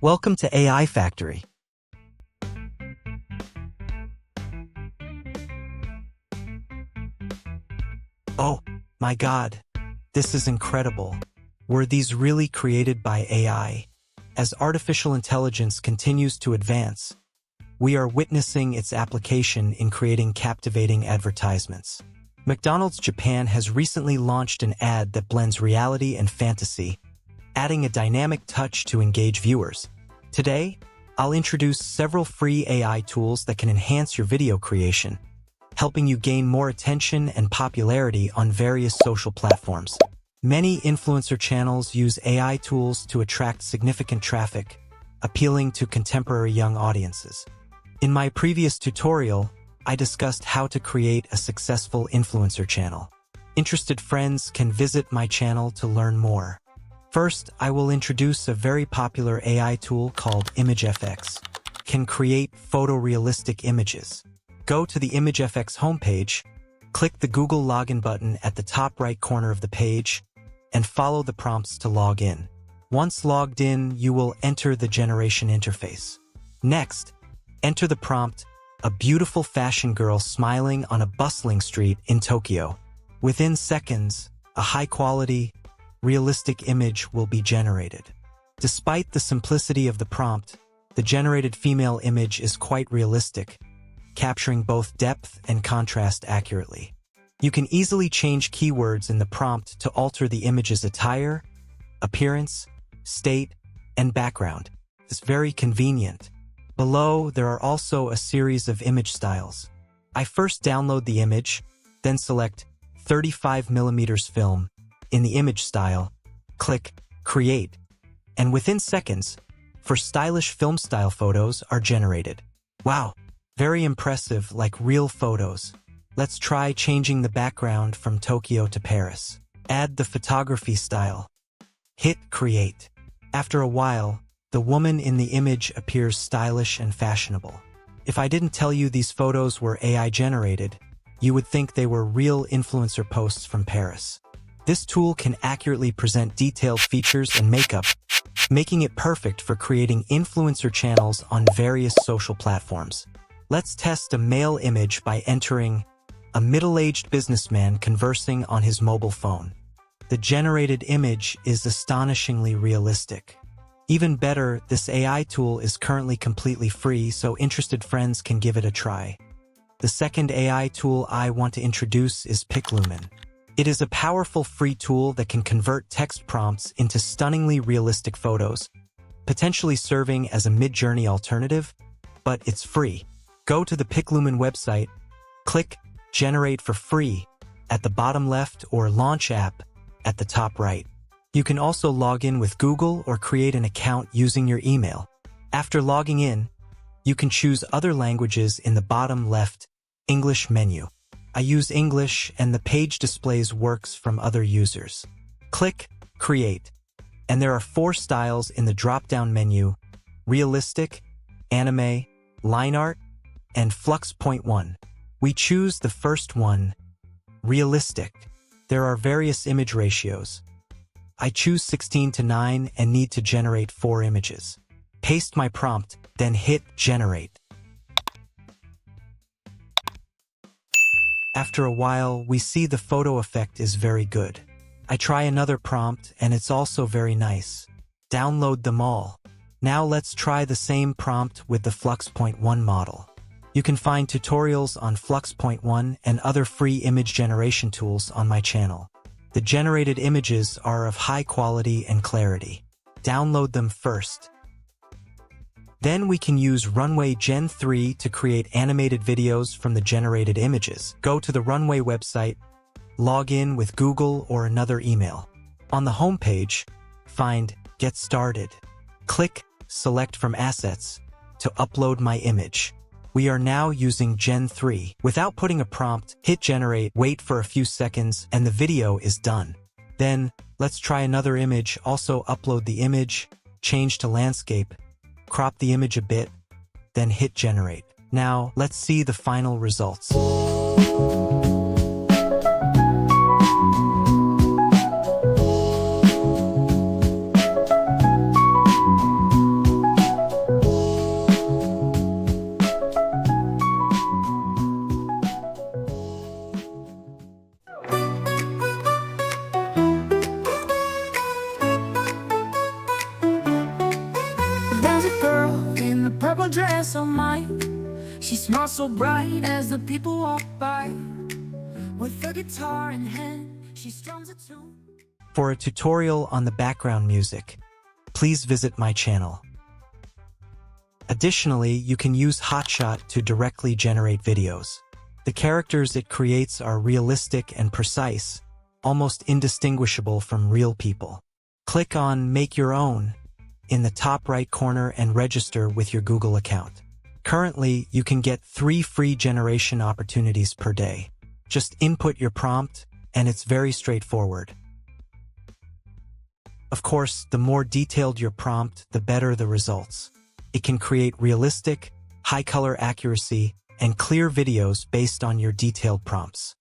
Welcome to AI Factory. Oh, my God. This is incredible. Were these really created by AI? As artificial intelligence continues to advance, we are witnessing its application in creating captivating advertisements. McDonald's Japan has recently launched an ad that blends reality and fantasy, adding a dynamic touch to engage viewers. Today, I'll introduce several free AI tools that can enhance your video creation, helping you gain more attention and popularity on various social platforms. Many influencer channels use AI tools to attract significant traffic, appealing to contemporary young audiences. In my previous tutorial, I discussed how to create a successful influencer channel. Interested friends can visit my channel to learn more. First, I will introduce a very popular AI tool called ImagetoVideo. It can create photorealistic images. Go to the ImagetoVideo homepage, click the Google login button at the top right corner of the page, and follow the prompts to log in. Once logged in, you will enter the generation interface. Next, enter the prompt, a beautiful fashion girl smiling on a bustling street in Tokyo. Within seconds, a high-quality, realistic image will be generated. Despite the simplicity of the prompt, the generated female image is quite realistic, capturing both depth and contrast accurately. You can easily change keywords in the prompt to alter the image's attire, appearance, state, and background. It's very convenient. Below, there are also a series of image styles. I first download the image, then select 35mm film. In the image style, click Create, and within seconds, for stylish film style photos are generated. Wow, very impressive, like real photos. Let's try changing the background from Tokyo to Paris. Add the photography style. Hit Create. After a while, the woman in the image appears stylish and fashionable. If I didn't tell you these photos were AI generated, you would think they were real influencer posts from Paris. This tool can accurately present detailed features and makeup, making it perfect for creating influencer channels on various social platforms. Let's test a male image by entering a middle-aged businessman conversing on his mobile phone. The generated image is astonishingly realistic. Even better, this AI tool is currently completely free, so interested friends can give it a try. The second AI tool I want to introduce is Piclumen. It is a powerful free tool that can convert text prompts into stunningly realistic photos, potentially serving as a mid-journey alternative, but it's free. Go to the Piclumen website, click Generate for free at the bottom left or Launch App at the top right. You can also log in with Google or create an account using your email. After logging in, you can choose other languages in the bottom left English menu. I use English and the page displays works from other users. Click Create, and there are 4 styles in the drop-down menu: Realistic, Anime, Line Art, and Flux Point 1. We choose the first one, Realistic. There are various image ratios. I choose 16:9 and need to generate 4 images. Paste my prompt, then hit Generate. After a while, we see the photo effect is very good. I try another prompt, and it's also very nice. Download them all. Now let's try the same prompt with the Flux Point 1 model. You can find tutorials on Flux Point 1 and other free image generation tools on my channel. The generated images are of high quality and clarity. Download them first. Then we can use Runway Gen 3 to create animated videos from the generated images. Go to the Runway website, log in with Google or another email. On the home page, find Get Started. Click Select from Assets to upload my image. We are now using Gen 3. Without putting a prompt, hit Generate, wait for a few seconds, and the video is done. Then, let's try another image. Also upload the image, change to landscape, crop the image a bit, then hit Generate. Now, let's see the final results. purple dress on mine. She smiles so bright as the people walk by. With a guitar in hand, she strums a tune. For a tutorial on the background music, please visit my channel. Additionally, you can use Hotshot to directly generate videos. The characters it creates are realistic and precise, almost indistinguishable from real people. Click on Make Your Own in the top right corner and register with your Google account. Currently, you can get 3 free generation opportunities per day. Just input your prompt, and it's very straightforward. Of course, the more detailed your prompt, the better the results. It can create realistic, high-color accuracy, and clear videos based on your detailed prompts.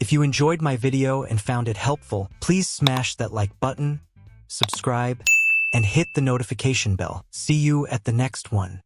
If you enjoyed my video and found it helpful, please smash that like button, subscribe, and hit the notification bell. See you at the next one.